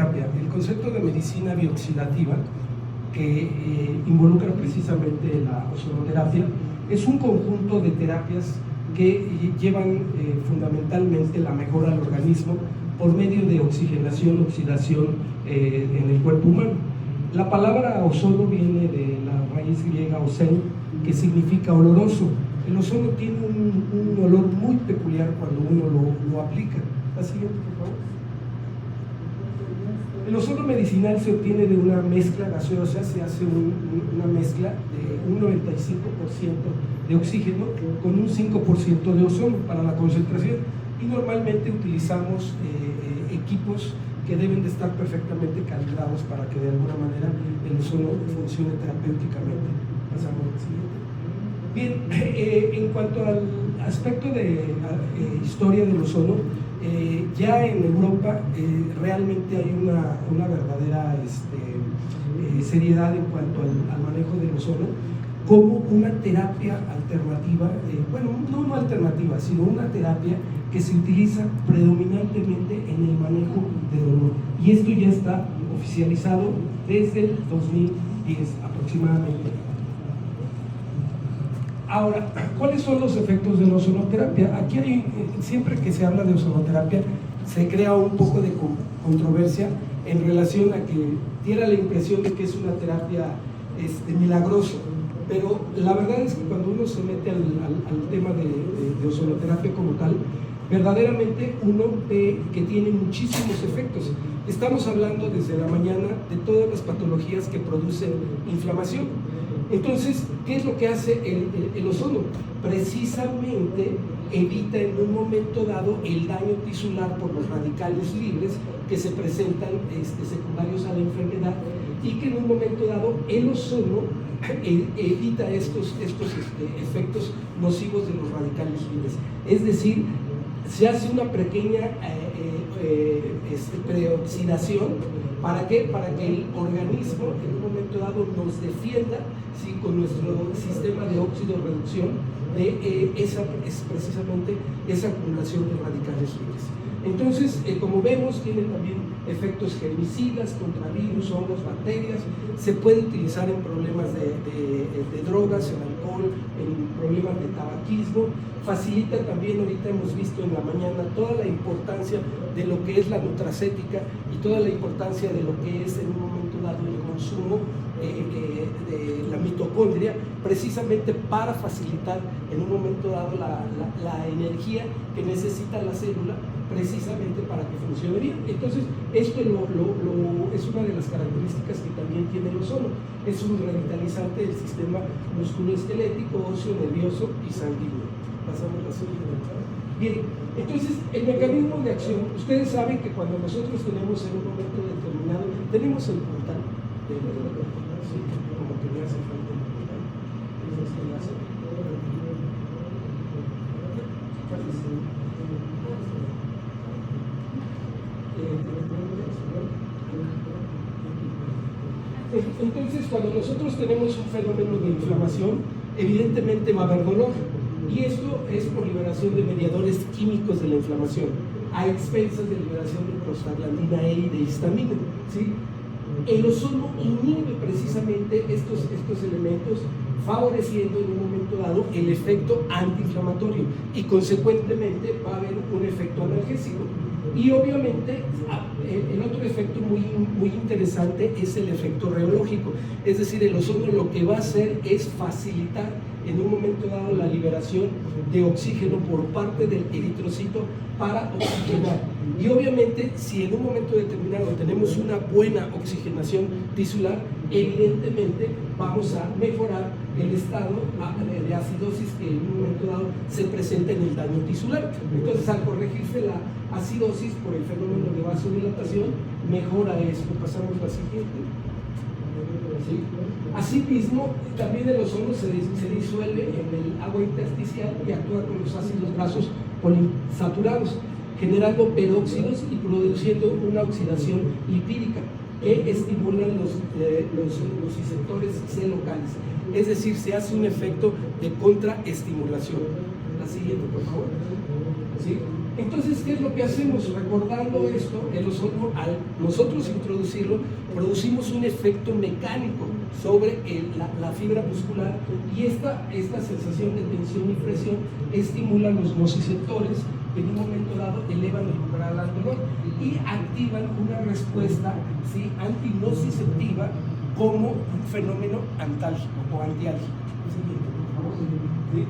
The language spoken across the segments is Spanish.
ozonoterapia. El concepto de medicina bioxidativa, que involucra precisamente la ozonoterapia, es un conjunto de terapias que llevan fundamentalmente la mejora al organismo por medio de oxigenación, oxidación en el cuerpo humano. La palabra ozono viene de la raíz griega ozen, que significa oloroso. El ozono tiene un olor muy peculiar cuando uno lo aplica. La siguiente, por favor. El ozono medicinal se obtiene de una mezcla gaseosa, se hace una mezcla de un 95% de oxígeno con un 5% de ozono para la concentración, y normalmente utilizamos equipos que deben de estar perfectamente calibrados para que de alguna manera el ozono funcione terapéuticamente. Pasamos al siguiente. Bien, en cuanto al aspecto de historia del ozono, ya en Europa realmente hay una verdadera seriedad en cuanto al manejo del ozono como una terapia alternativa, bueno, no alternativa, sino una terapia que se utiliza predominantemente en el manejo de dolor. Y esto ya está oficializado desde el 2010 aproximadamente. Ahora, ¿cuáles son los efectos de la ozonoterapia? Aquí hay, siempre que se habla de ozonoterapia, se crea un poco de controversia en relación a que diera la impresión de que es una terapia milagrosa. Pero la verdad es que cuando uno se mete al tema de ozonoterapia como tal, verdaderamente uno ve que tiene muchísimos efectos. Estamos hablando desde la mañana de todas las patologías que producen inflamación. Entonces, ¿qué es lo que hace el ozono? Precisamente evita en un momento dado el daño tisular por los radicales libres que se presentan secundarios a la enfermedad, y que en un momento dado el ozono evita estos efectos nocivos de los radicales libres. Es decir, se hace una pequeña preoxidación. ¿Para qué? Para que el organismo en un momento dado nos defienda, ¿sí?, con nuestro sistema de óxido-reducción de precisamente esa acumulación de radicales libres. Entonces, como vemos, tiene también efectos herbicidas contra virus, hongos, bacterias. Se puede utilizar en problemas de drogas, en alcohol, en problemas de tabaquismo. Facilita también, ahorita hemos visto en la mañana, toda la importancia de lo que es la nutracéutica y toda la importancia de lo que es en un momento dado el consumo de la mitocondria, precisamente para facilitar en un momento dado la energía que necesita la célula, precisamente para que funcione bien. Entonces, esto es una de las características que también tiene el ozono. Es un revitalizante del sistema musculoesquelético, óseo, nervioso y sanguíneo. Pasamos a la siguiente. Bien, entonces, el mecanismo de acción, ustedes saben que cuando nosotros tenemos en un momento determinado, tenemos el portal de ¿sí? Como que me hace falta el portal. Es que me hace. Entonces, cuando nosotros tenemos un fenómeno de inflamación, evidentemente va a haber dolor, y esto es por liberación de mediadores químicos de la inflamación, a expensas de liberación de prostaglandina E y de histamina, ¿sí? El ozono inhibe precisamente estos elementos, favoreciendo en un momento dado el efecto antiinflamatorio, y consecuentemente va a haber un efecto analgésico. Y obviamente el otro efecto muy interesante es el efecto reológico, es decir, el ozono lo que va a hacer es facilitar en un momento dado la liberación de oxígeno por parte del eritrocito para oxigenar. Y obviamente, si en un momento determinado tenemos una buena oxigenación tisular, evidentemente vamos a mejorar el estado de acidosis que en un momento dado se presenta en el daño tisular. Entonces, al corregirse la acidosis por el fenómeno de vasodilatación, mejora esto. Pasamos a la siguiente. ¿Sí? Asimismo, también el ozono se disuelve en el agua intersticial y actúa con los ácidos grasos poliinsaturados, generando peróxidos y produciendo una oxidación lipídica que estimulan los receptores C locales. Es decir, se hace un efecto de contraestimulación. La siguiente, por favor. ¿Sí? Entonces, ¿qué es lo que hacemos? Recordando esto, el ozono, al nosotros introducirlo, producimos un efecto mecánico sobre la fibra muscular, y esta sensación de tensión y presión estimula los nociceptores que en un momento dado elevan el umbral al dolor y activan una respuesta, ¿sí?, antinociceptiva como un fenómeno antálgico o antiálgico. ¿Sí?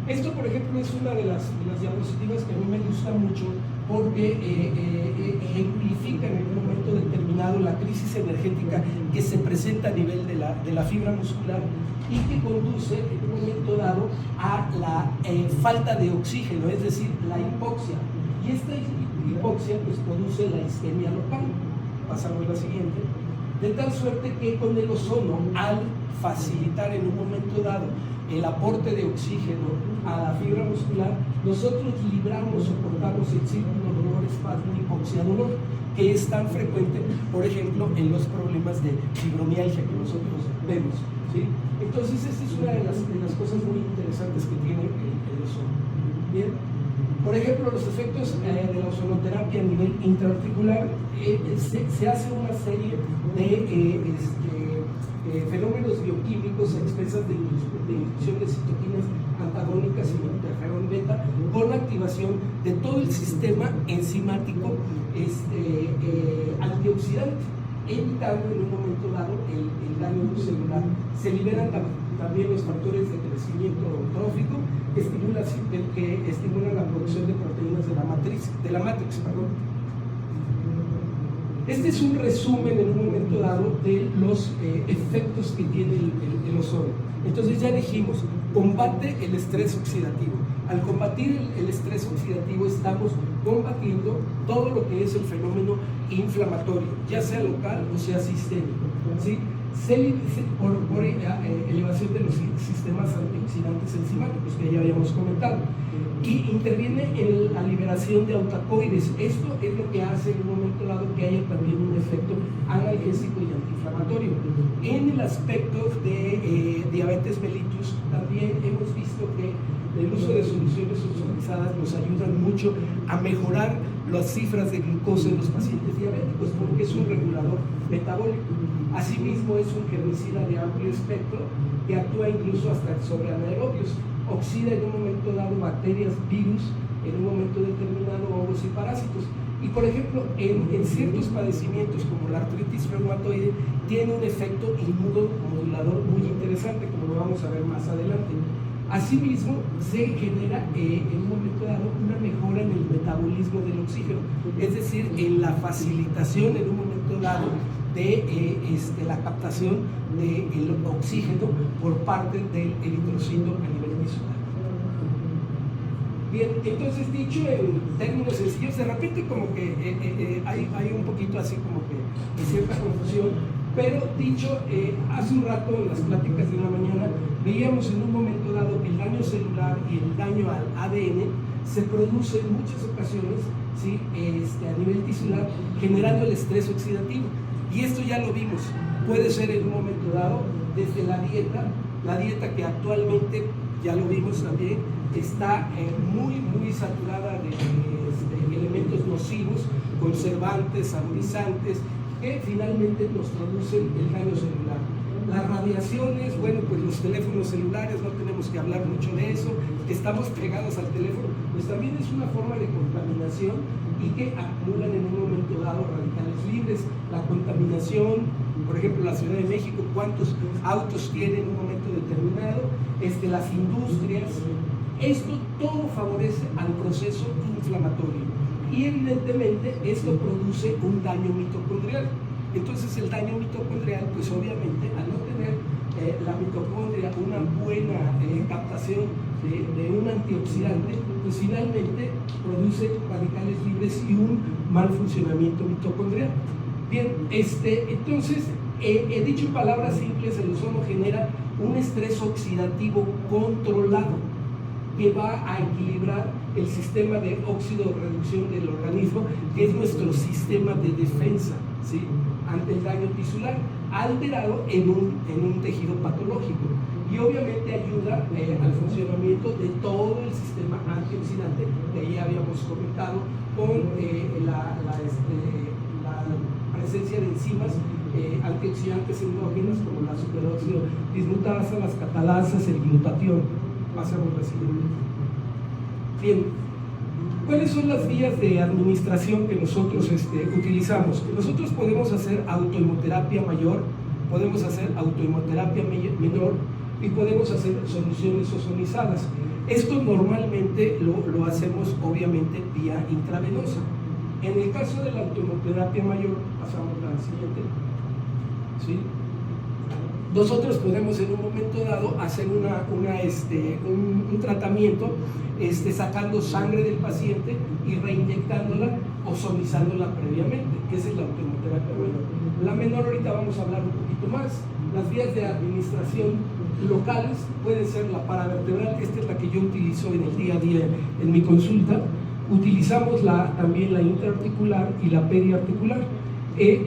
Esto, por ejemplo, es una de las diapositivas que a mí me gusta mucho porque ejemplifica en un momento determinado la crisis energética que se presenta a nivel de la fibra muscular y que conduce en un momento dado a la falta de oxígeno, es decir, la hipoxia. Y esta hipoxia pues produce la isquemia local. Pasamos a la siguiente. De tal suerte que con el ozono, al facilitar en un momento dado el aporte de oxígeno a la fibra muscular, nosotros libramos o cortamos el círculo dolor-espasmo hipoxia-dolor, que es tan frecuente, por ejemplo, en los problemas de fibromialgia que nosotros vemos, ¿sí? Entonces, esta es una de las cosas muy interesantes que tiene el ozono. Bien. Por ejemplo, los efectos de la ozonoterapia a nivel intraarticular, se hace una serie de fenómenos bioquímicos a expensas de inducción de citoquinas antagónicas y interferón beta, con la activación de todo el sistema enzimático antioxidante, evitando en un momento dado el daño celular. Se liberan también los factores de crecimiento trófico que estimulan la producción de proteínas de la matrix. Este es un resumen en un momento dado de los efectos que tiene el ozono. Entonces ya dijimos, combate el estrés oxidativo. Al combatir el estrés oxidativo estamos combatiendo todo lo que es el fenómeno inflamatorio, ya sea local o sea sistémico, ¿sí? Por elevación de los sistemas antioxidantes enzimáticos que ya habíamos comentado, y interviene en la liberación de autacoides. Esto es lo que hace en un momento dado que haya también un efecto analgésico y antiinflamatorio. En el aspecto de diabetes mellitus también hemos visto que el uso de soluciones ozonizadas nos ayudan mucho a mejorar las cifras de glucosa en los pacientes diabéticos, porque es un regulador metabólico. Asimismo, es un germicida de amplio espectro que actúa incluso hasta sobre anaerobios. Oxida en un momento dado bacterias, virus, en un momento determinado hongos y parásitos. Y por ejemplo, en ciertos padecimientos como la artritis reumatoide, tiene un efecto inmunomodulador muy interesante, como lo vamos a ver más adelante. Asimismo, se genera en un momento dado una mejora en el metabolismo del oxígeno, es decir, en la facilitación en un momento dado de la captación del oxígeno por parte del eritrocito a nivel visual. Bien, entonces, dicho en términos sencillos, de repente como que hay un poquito así como que de cierta confusión, pero dicho, hace un rato en las pláticas de la mañana veíamos en un momento dado que el daño celular y el daño al ADN se produce en muchas ocasiones, ¿sí?, a nivel tisular, generando el estrés oxidativo. Y esto ya lo vimos, puede ser en un momento dado desde la dieta que actualmente, ya lo vimos también, está muy saturada de elementos nocivos, conservantes, saborizantes, que finalmente nos producen el daño celular. Las radiaciones, bueno, pues los teléfonos celulares, no tenemos que hablar mucho de eso, que estamos pegados al teléfono, pues también es una forma de contaminación y que acumulan en un momento dado radicales libres. La contaminación, por ejemplo, la Ciudad de México, cuántos autos tiene en un momento determinado, las industrias, esto todo favorece al proceso inflamatorio y evidentemente esto produce un daño mitocondrial. Entonces el daño mitocondrial, pues obviamente al no tener la mitocondria una buena captación de un antioxidante, pues finalmente produce radicales libres y un mal funcionamiento mitocondrial. Bien, entonces, he dicho en palabras simples, el ozono genera un estrés oxidativo controlado que va a equilibrar el sistema de óxido-reducción del organismo, que es nuestro sistema de defensa, ¿sí?, ante el daño tisular, alterado en un tejido patológico. y obviamente ayuda al funcionamiento de todo el sistema antioxidante que ya habíamos comentado con la presencia de enzimas antioxidantes endógenas como la superóxido dismutasa, las catalasas, el glutatión. Pasamos a la siguiente. Bien, ¿cuáles son las vías de administración que nosotros utilizamos? Nosotros podemos hacer autohemoterapia mayor, podemos hacer autohemoterapia menor y podemos hacer soluciones ozonizadas. Esto normalmente lo hacemos obviamente vía intravenosa. En el caso de la autohemoterapia mayor, pasamos a la siguiente, ¿sí? Nosotros podemos en un momento dado hacer un tratamiento sacando sangre del paciente y reinyectándola, ozonizándola previamente, que esa es la autohemoterapia menor. La menor ahorita vamos a hablar un poquito más. Las vías de administración locales pueden ser la paravertebral, esta es la que yo utilizo en el día a día en mi consulta. Utilizamos también la intraarticular y la periarticular.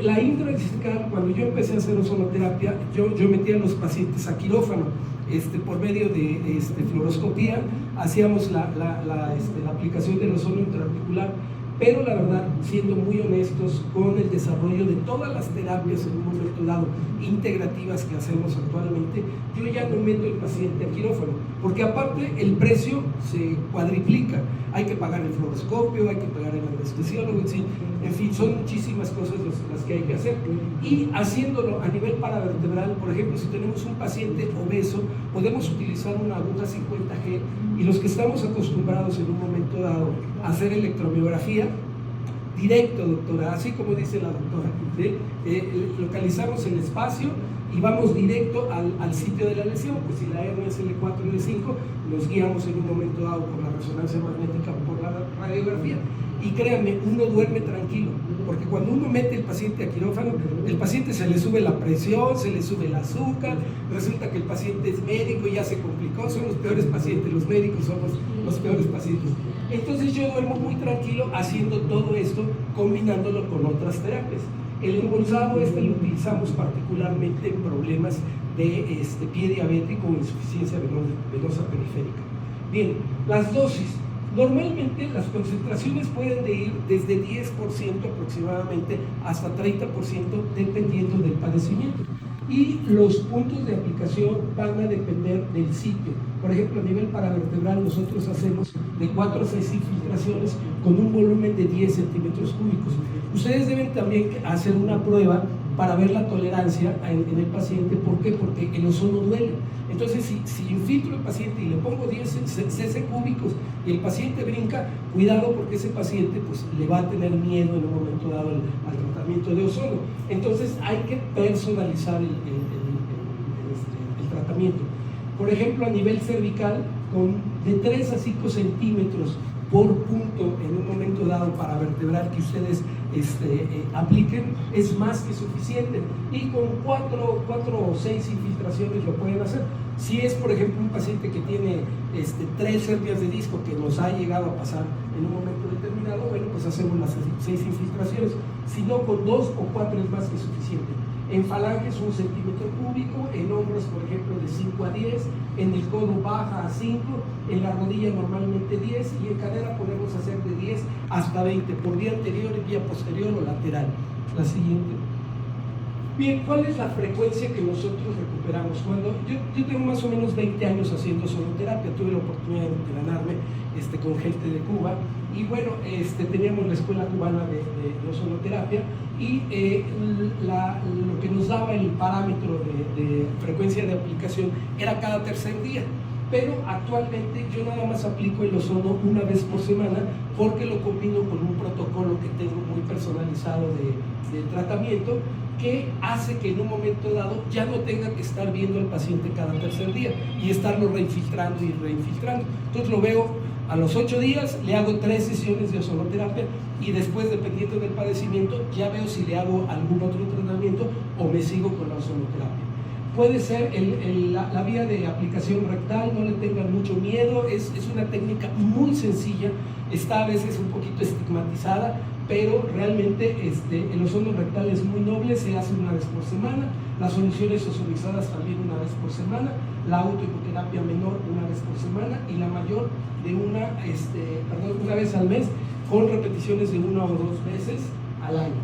La intraarticular, cuando yo empecé a hacer ozonoterapia, yo metía a los pacientes a quirófano, por medio de fluoroscopía, hacíamos la aplicación del ozono intraarticular, pero la verdad, siendo muy honestos con el desarrollo de todas las terapias en un momento dado, integrativas que hacemos actualmente, yo ya no meto el paciente a quirófano, porque aparte el precio se cuadriplica, hay que pagar el fluoroscopio, hay que pagar el anestesiólogo, en fin, son muchísimas cosas las que hay que hacer. Y haciéndolo a nivel paravertebral, por ejemplo, si tenemos un paciente obeso, podemos utilizar una aguja 50G, y los que estamos acostumbrados en un momento dado a hacer electromiografía, directo, doctora, así como dice la doctora, ¿sí? Localizamos el espacio y vamos directo al sitio de la lesión. Pues si la hernia es L4 y L5, nos guiamos en un momento dado por la resonancia magnética o por la radiografía, y créanme, uno duerme tranquilo, porque cuando uno mete el paciente a quirófano, el paciente se le sube la presión, se le sube el azúcar, resulta que el paciente es médico y ya se complicó, son los peores pacientes, los médicos somos los peores pacientes. Entonces yo duermo muy tranquilo haciendo todo esto, combinándolo con otras terapias. El embolsado lo utilizamos particularmente en problemas de pie diabético o insuficiencia venosa periférica. Bien, las dosis. Normalmente las concentraciones pueden ir desde 10% aproximadamente hasta 30% dependiendo del padecimiento. Y los puntos de aplicación van a depender del sitio. Por ejemplo, a nivel paravertebral nosotros hacemos de 4 a 6 infiltraciones con un volumen de 10 centímetros cúbicos. Ustedes deben también hacer una prueba para ver la tolerancia en el paciente. ¿Por qué? Porque el ozono duele. Entonces, si infiltro al paciente y le pongo 10 cc cúbicos y el paciente brinca, cuidado, porque ese paciente pues, le va a tener miedo en un momento dado al tratamiento de ozono. Entonces, hay que personalizar el tratamiento. Por ejemplo, a nivel cervical, de 3 a 5 centímetros por punto en un momento dado para vertebral que ustedes apliquen, es más que suficiente, y con 4 o 6 infiltraciones lo pueden hacer. Si es, por ejemplo, un paciente que tiene 3 hernias de disco, que nos ha llegado a pasar en un momento determinado, bueno, pues hacemos las 6 infiltraciones. Si no, con 2 o 4 es más que suficiente. En falanges 1 centímetro cúbico, en hombros por ejemplo de 5 a 10, en el codo baja a 5, en la rodilla normalmente 10, y en cadera podemos hacer de 10 hasta 20, por vía anterior, vía posterior o lateral. La siguiente. Bien, ¿cuál es la frecuencia que nosotros recuperamos? Cuando yo tengo más o menos 20 años haciendo ozonoterapia, tuve la oportunidad de entrenarme con gente de Cuba, y bueno, teníamos la escuela cubana de ozonoterapia, y lo que nos daba el parámetro de frecuencia de aplicación era cada tercer día. Pero actualmente yo nada más aplico el ozono una vez por semana, porque lo combino con un protocolo que tengo muy personalizado de tratamiento, que hace que en un momento dado ya no tenga que estar viendo al paciente cada tercer día y estarlo reinfiltrando y reinfiltrando. Entonces lo veo a los 8 días, le hago 3 sesiones de ozonoterapia, y después, dependiendo del padecimiento, ya veo si le hago algún otro tratamiento o me sigo con la ozonoterapia. Puede ser la vía de aplicación rectal, no le tengan mucho miedo, es una técnica muy sencilla, está a veces un poquito estigmatizada, pero realmente el ozono rectal es muy noble, se hace una vez por semana, las soluciones ozonizadas también una vez por semana, la autohipoterapia menor una vez por semana y la mayor de una vez al mes, con repeticiones de 1 o 2 veces al año.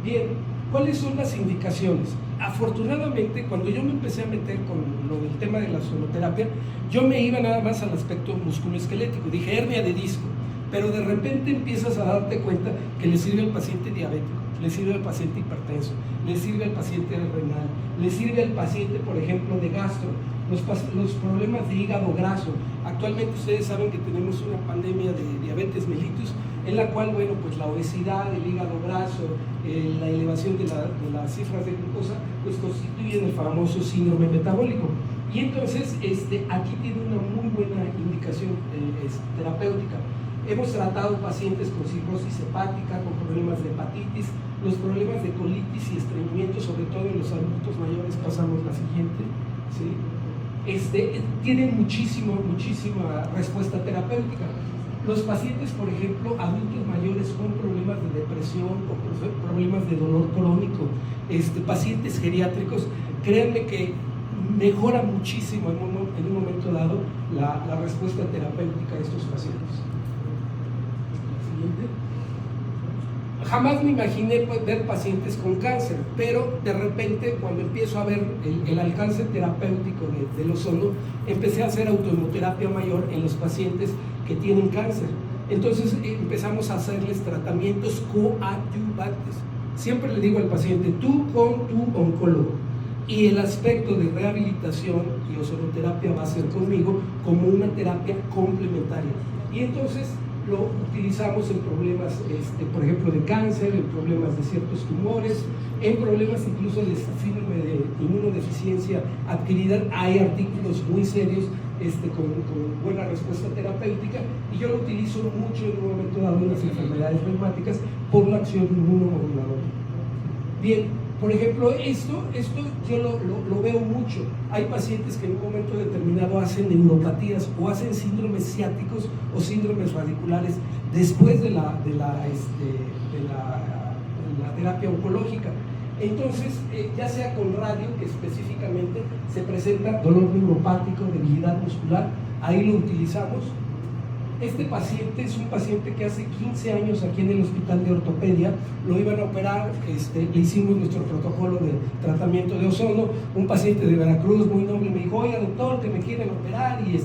Bien, ¿cuáles son las indicaciones? Afortunadamente, cuando yo me empecé a meter con lo del tema de la ozonoterapia, yo me iba nada más al aspecto musculoesquelético, dije hernia de disco, pero de repente empiezas a darte cuenta que le sirve al paciente diabético, le sirve al paciente hipertenso, le sirve al paciente renal, le sirve al paciente, por ejemplo, de gastro, los problemas de hígado graso. Actualmente ustedes saben que tenemos una pandemia de diabetes mellitus, en la cual, bueno, pues la obesidad, el hígado graso, la elevación de las cifras de glucosa, pues constituyen el famoso síndrome metabólico. Y entonces, aquí tiene una muy buena indicación terapéutica. Hemos tratado pacientes con cirrosis hepática, con problemas de hepatitis, los problemas de colitis y estreñimiento, sobre todo en los adultos mayores. Pasamos la siguiente, ¿sí? Tienen muchísima respuesta terapéutica. Los pacientes, por ejemplo, adultos mayores con problemas de depresión o problemas de dolor crónico, pacientes geriátricos, créanme que mejora muchísimo en un momento dado la respuesta terapéutica de estos pacientes. Jamás me imaginé ver pacientes con cáncer, pero de repente cuando empiezo a ver el alcance terapéutico del ozono, empecé a hacer autohemoterapia mayor en los pacientes que tienen cáncer. Entonces empezamos a hacerles tratamientos coadyuvantes. Siempre le digo al paciente, tú con tu oncólogo, y el aspecto de rehabilitación y ozonoterapia va a ser conmigo como una terapia complementaria. Y entonces lo utilizamos en problemas, por ejemplo, de cáncer, en problemas de ciertos tumores, en problemas incluso de síndrome de inmunodeficiencia adquirida. Hay artículos muy serios con buena respuesta terapéutica, y yo lo utilizo mucho en un momento dado en las enfermedades reumáticas por la acción inmunomoduladora. Bien, por ejemplo, esto yo lo veo mucho. Hay pacientes que en un momento determinado hacen neuropatías o hacen síndromes ciáticos o síndromes radiculares después de la terapia oncológica. Entonces, ya sea con radio, que específicamente se presenta dolor neuropático, debilidad muscular, ahí lo utilizamos. Este paciente es un paciente que hace 15 años aquí en el hospital de ortopedia lo iban a operar, le hicimos nuestro protocolo de tratamiento de ozono. Un paciente de Veracruz muy noble me dijo, oiga doctor, que me quieren operar y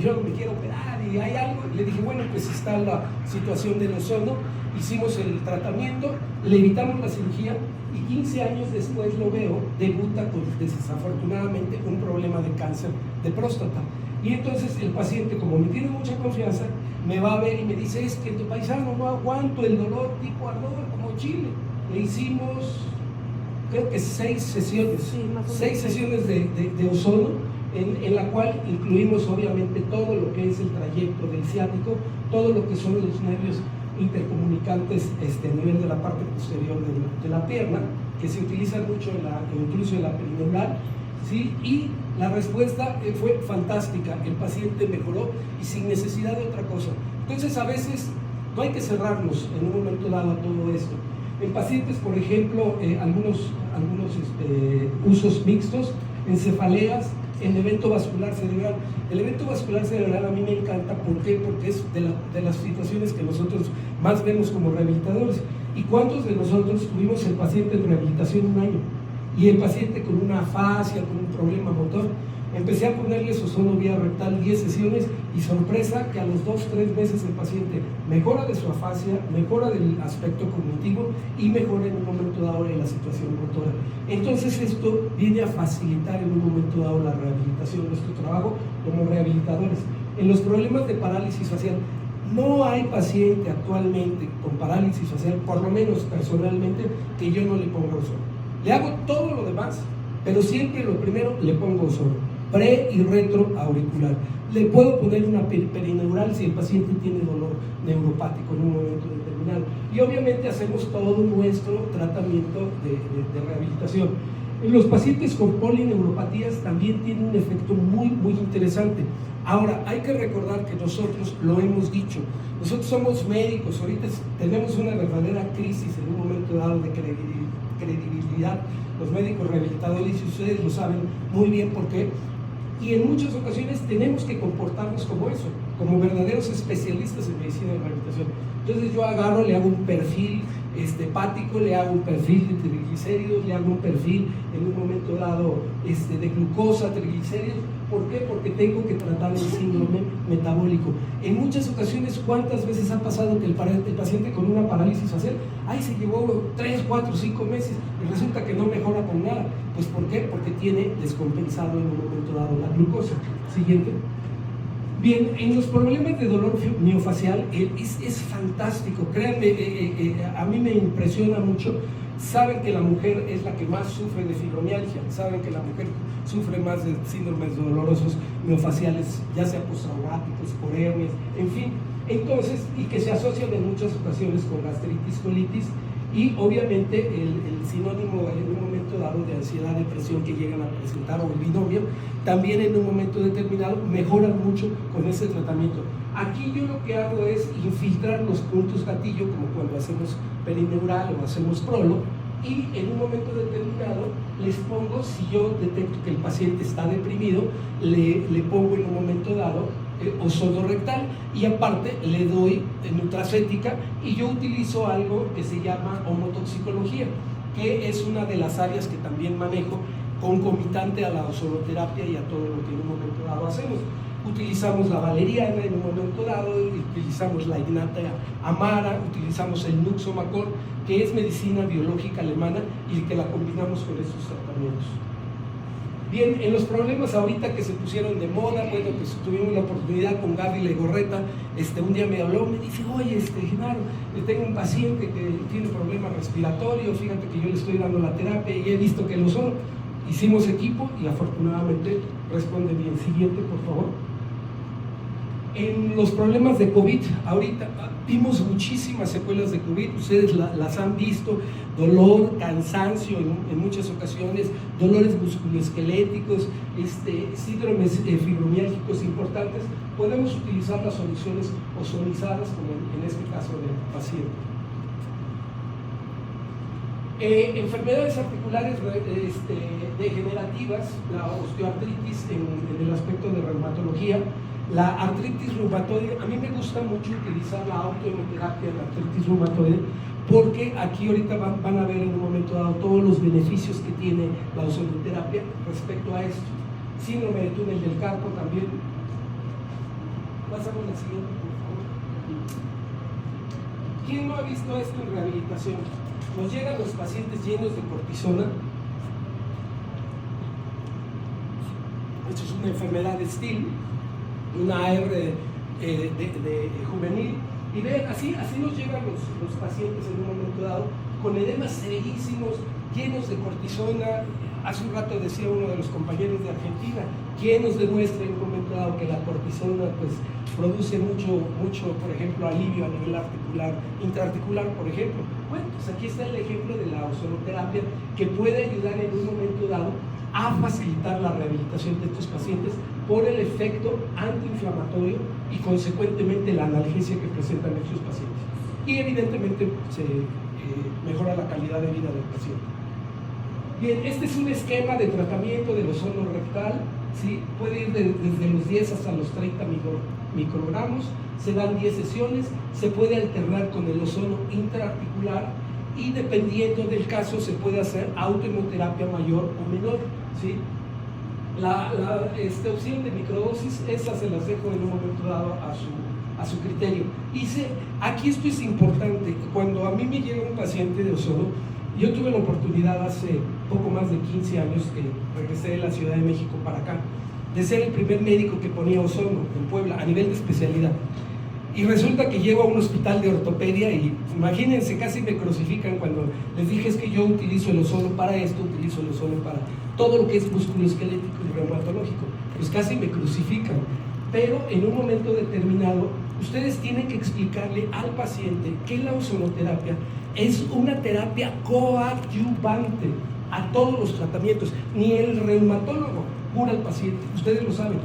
yo no me quiero operar y hay algo. Le dije, bueno, pues está la situación del ozono. Hicimos el tratamiento, le evitamos la cirugía y 15 años después lo veo, debuta con desafortunadamente un problema de cáncer de próstata. Y entonces el paciente, como me tiene mucha confianza, me va a ver y me dice, es que tu paisano no aguanto el dolor tipo ardor como Chile. Le hicimos, creo que 6 sesiones, sí, 6 sesiones de ozono, en la cual incluimos obviamente todo lo que es el trayecto del ciático, todo lo que son los nervios intercomunicantes a nivel de la parte posterior de la pierna, que se utilizan mucho incluso en la perineural, ¿sí? Y la respuesta fue fantástica, el paciente mejoró y sin necesidad de otra cosa. Entonces a veces no hay que cerrarnos en un momento dado a todo esto. En pacientes, por ejemplo, algunos usos mixtos, en cefaleas, en evento vascular cerebral. El evento vascular cerebral a mí me encanta, ¿por qué? Porque es de las situaciones que nosotros más vemos como rehabilitadores. ¿Y cuántos de nosotros tuvimos el paciente en rehabilitación 1 año? Y el paciente con una afasia, con un problema motor, empecé a ponerle ozono vía rectal 10 sesiones y sorpresa que a los 2-3 meses el paciente mejora de su afasia, mejora del aspecto cognitivo y mejora en un momento dado de la situación motora. Entonces esto viene a facilitar en un momento dado la rehabilitación, nuestro trabajo como rehabilitadores. En los problemas de parálisis facial, no hay paciente actualmente con parálisis facial, por lo menos personalmente, que yo no le ponga ozono. Le hago todo lo demás, pero siempre lo primero le pongo ozono, pre y retro auricular. Le puedo poner una perineural si el paciente tiene dolor neuropático en un momento determinado. determinado. Y obviamente hacemos todo nuestro tratamiento de rehabilitación. En los pacientes con polineuropatías también tiene un efecto muy, muy interesante. Ahora, hay que recordar que nosotros lo hemos dicho, nosotros somos médicos, ahorita tenemos una verdadera crisis en un momento dado de credibilidad, los médicos rehabilitadores, y ustedes lo saben muy bien por qué, y en muchas ocasiones tenemos que comportarnos como eso, como verdaderos especialistas en medicina de rehabilitación. Entonces yo agarro, le hago un perfil hepático, le hago un perfil de triglicéridos, le hago un perfil en un momento dado de glucosa, triglicéridos. ¿Por qué? Porque tengo que tratar el síndrome metabólico. En muchas ocasiones, ¿cuántas veces ha pasado que el paciente con una parálisis facial, se llevó 3, 4, 5 meses y resulta que no mejora con nada? Pues ¿por qué? Porque tiene descompensado en un momento dado la glucosa. Siguiente. Bien, en los problemas de dolor miofacial es fantástico, créanme, a mí me impresiona mucho. Saben que la mujer es la que más sufre de fibromialgia, saben que la mujer sufre más de síndromes dolorosos miofaciales, ya sea postraumáticos, por hernias, en fin. Entonces, y que se asocian en muchas ocasiones con gastritis, colitis, y obviamente el sinónimo en un momento dado de ansiedad, depresión que llegan a presentar, o el binomio, también en un momento determinado mejoran mucho con ese tratamiento. Aquí yo lo que hago es infiltrar los puntos gatillo, como cuando hacemos perineural o hacemos prolo, y en un momento determinado les pongo, si yo detecto que el paciente está deprimido, le pongo en un momento dado ozono rectal, y aparte le doy nutracéutica, y yo utilizo algo que se llama homotoxicología, que es una de las áreas que también manejo concomitante a la ozonoterapia y a todo lo que en un momento dado hacemos. Utilizamos la valeriana en un momento dado, utilizamos la ignata amara, utilizamos el nuxomacor, que es medicina biológica alemana, y que la combinamos con estos tratamientos. Bien, en los problemas ahorita que se pusieron de moda, bueno, pues tuvimos la oportunidad con Gaby Legorreta, un día me habló, me dice, oye, Genaro, tengo un paciente que tiene problema respiratorio, fíjate que yo le estoy dando la terapia y he visto que lo son. Hicimos equipo y afortunadamente responde bien. Siguiente, por favor. En los problemas de COVID, ahorita vimos muchísimas secuelas de COVID, ustedes las han visto, dolor, cansancio en muchas ocasiones, dolores musculoesqueléticos, síndromes fibromiálgicos importantes. Podemos utilizar las soluciones ozonizadas, como en este caso del paciente. Enfermedades articulares degenerativas, la osteoartritis en el aspecto de reumatología, la artritis reumatoide. A mí me gusta mucho utilizar la autohemoterapia en la artritis reumatoide, porque aquí ahorita van a ver en un momento dado todos los beneficios que tiene la ozonoterapia respecto a esto. Síndrome de túnel del carpo también. Pasamos a la siguiente, por favor. ¿Quién no ha visto esto en rehabilitación? Nos llegan los pacientes llenos de cortisona. Esto es una enfermedad de Still, una AR de juvenil, y ven, así nos llegan los pacientes en un momento dado con edemas severísimos, llenos de cortisona. Hace un rato decía uno de los compañeros de Argentina, ¿quién nos demuestra en un momento dado que la cortisona pues produce mucho, por ejemplo, alivio a nivel articular, intraarticular, por ejemplo? Bueno, pues aquí está el ejemplo de la ozonoterapia, que puede ayudar en un momento dado a facilitar la rehabilitación de estos pacientes por el efecto antiinflamatorio y consecuentemente la analgesia que presentan estos pacientes. Y evidentemente se mejora la calidad de vida del paciente. Bien, este es un esquema de tratamiento del ozono rectal, ¿sí? Puede ir desde los 10 hasta los 30 microgramos, se dan 10 sesiones, se puede alternar con el ozono intraarticular, y dependiendo del caso se puede hacer autohemoterapia mayor o menor, ¿sí? La opción de microdosis, esas se las dejo en un momento dado a su criterio. Aquí esto es importante. Cuando a mí me llega un paciente de ozono, yo tuve la oportunidad hace poco más de 15 años que regresé de la Ciudad de México para acá, de ser el primer médico que ponía ozono en Puebla a nivel de especialidad. Y resulta que llego a un hospital de ortopedia y imagínense, casi me crucifican cuando les dije, es que yo utilizo el ozono para esto, utilizo el ozono para todo lo que es musculoesquelético y reumatológico. Pues casi me crucifican. Pero en un momento determinado ustedes tienen que explicarle al paciente que la ozonoterapia es una terapia coadyuvante a todos los tratamientos. Ni el reumatólogo cura al paciente, ustedes lo saben.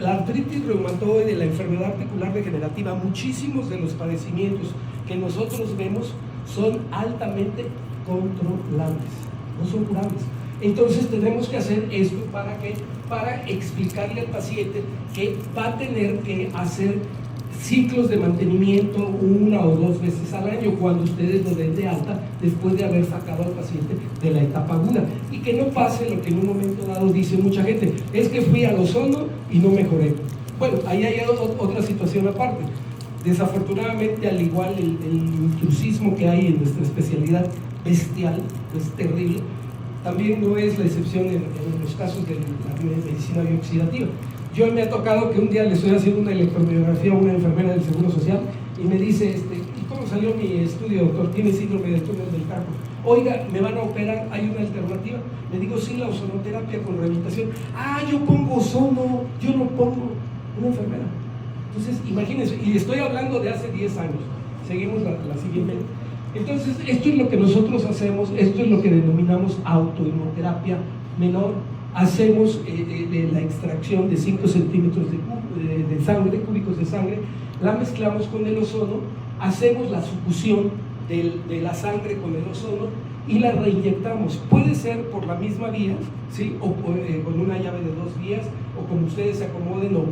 La artritis reumatoide, la enfermedad articular degenerativa, muchísimos de los padecimientos que nosotros vemos son altamente controlables, no son curables. Entonces tenemos que hacer esto para explicarle al paciente que va a tener que hacer ciclos de mantenimiento 1 o 2 veces al año cuando ustedes lo den de alta después de haber sacado al paciente de la etapa aguda, y que no pase lo que en un momento dado dice mucha gente: es que fui al ozono y no mejoré. Bueno, ahí hay otra situación aparte. Desafortunadamente, al igual el intrusismo que hay en nuestra especialidad bestial, es terrible, también no es la excepción en los casos de la medicina bioxidativa. Yo me ha tocado que un día le estoy haciendo una electromiografía a una enfermera del Seguro Social y me dice, ¿y cómo salió mi estudio, doctor? Tiene síndrome del túnel del carpo. Oiga, ¿me van a operar? ¿Hay una alternativa? Le digo, sí, la ozonoterapia con rehabilitación. Ah, yo pongo ozono, yo no pongo. Una enfermera. Entonces, imagínense, y estoy hablando de hace 10 años. Seguimos la siguiente. Entonces, esto es lo que nosotros hacemos, esto es lo que denominamos autoinmunoterapia menor. Hacemos la extracción de 5 centímetros de sangre, cúbicos de sangre, la mezclamos con el ozono, hacemos la succión de la sangre con el ozono y la reinyectamos. Puede ser por la misma vía, ¿sí? O con una llave de 2 vías, o como ustedes se acomoden, o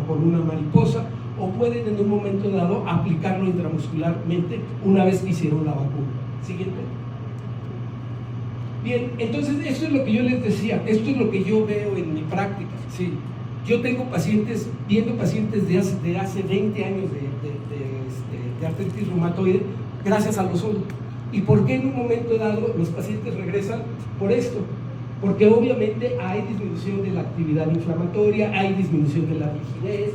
con una mariposa, o pueden en un momento dado aplicarlo intramuscularmente una vez que hicieron la vacuna. Siguiente. Bien, entonces esto es lo que yo les decía, esto es lo que yo veo en mi práctica, ¿sí? Yo tengo pacientes, viendo pacientes de hace 20 años de artritis reumatoide, gracias al ozono. ¿Y por qué en un momento dado los pacientes regresan? Por esto, porque obviamente hay disminución de la actividad inflamatoria, hay disminución de la rigidez,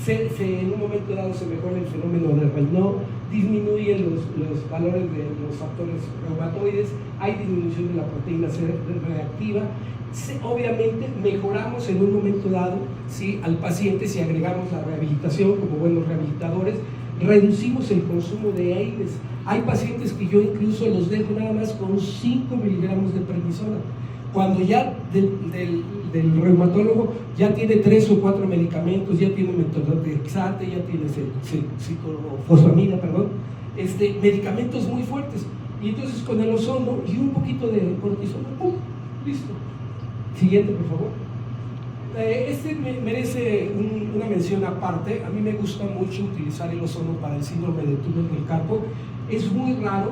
en un momento dado se mejora el fenómeno de Raynaud, disminuyen los valores de los factores reumatoides, hay disminución de la proteína C reactiva. Obviamente mejoramos en un momento dado, ¿sí?, al paciente si agregamos la rehabilitación como buenos rehabilitadores, reducimos el consumo de AINES. Hay pacientes que yo incluso los dejo nada más con 5 miligramos de prednisona, cuando ya del reumatólogo ya tiene 3 o 4 medicamentos, ya tiene methotrexate, ya tiene ciclofosfamida, medicamentos muy fuertes, y entonces con el ozono y un poquito de cortisona, ¡pum!, listo. Siguiente, por favor. Merece una mención aparte. A mí me gusta mucho utilizar el ozono para el síndrome del túnel del carpo. Es muy raro.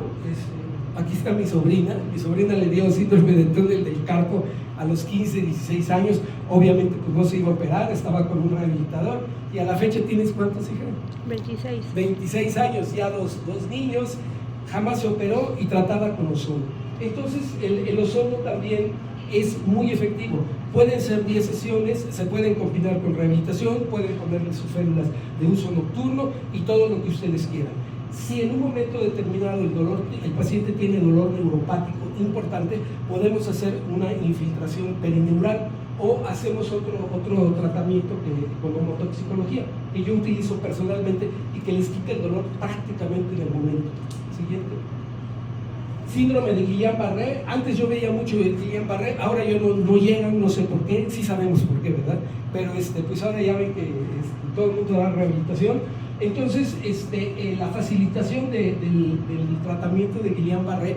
Aquí está mi sobrina le dio síndrome del túnel del carpo a los 15, 16 años. Obviamente pues no se iba a operar, estaba con un rehabilitador, y a la fecha ¿tienes cuántos, hija? 26. 26 años, ya dos niños, jamás se operó y tratada con ozono. Entonces el ozono también es muy efectivo. Pueden ser 10 sesiones, se pueden combinar con rehabilitación, pueden ponerle sus férulas de uso nocturno y todo lo que ustedes quieran. Si en un momento determinado el paciente tiene dolor neuropático importante, podemos hacer una infiltración perineural o hacemos otro tratamiento con homotoxicología, que yo utilizo personalmente y que les quita el dolor prácticamente en el momento. Siguiente. Síndrome de Guillain-Barré. Antes yo veía mucho de Guillain-Barré, ahora yo no llegan, no sé por qué, sí sabemos por qué, ¿verdad? Pero pues ahora ya ven que todo el mundo da rehabilitación. Entonces, la facilitación del tratamiento de Guillain-Barré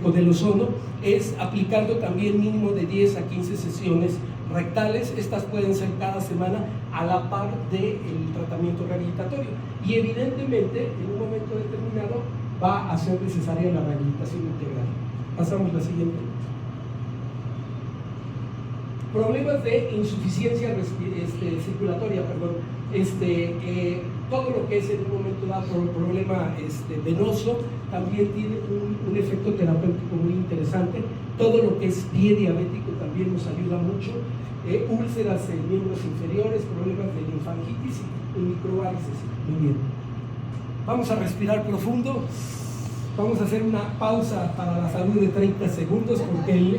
con el ozono es aplicando también mínimo de 10 a 15 sesiones rectales. Estas pueden ser cada semana a la par del tratamiento rehabilitatorio. Y evidentemente, en un momento determinado, va a ser necesaria la rehabilitación integral. Pasamos a la siguiente. Problemas de insuficiencia circulatoria, todo lo que es en un momento dado problema venoso también tiene un efecto terapéutico muy interesante. Todo lo que es pie diabético también nos ayuda mucho. Úlceras en miembros inferiores, problemas de linfangitis y microvarices. Muy bien. Vamos a respirar profundo. Vamos a hacer una pausa para la salud de 30 segundos porque el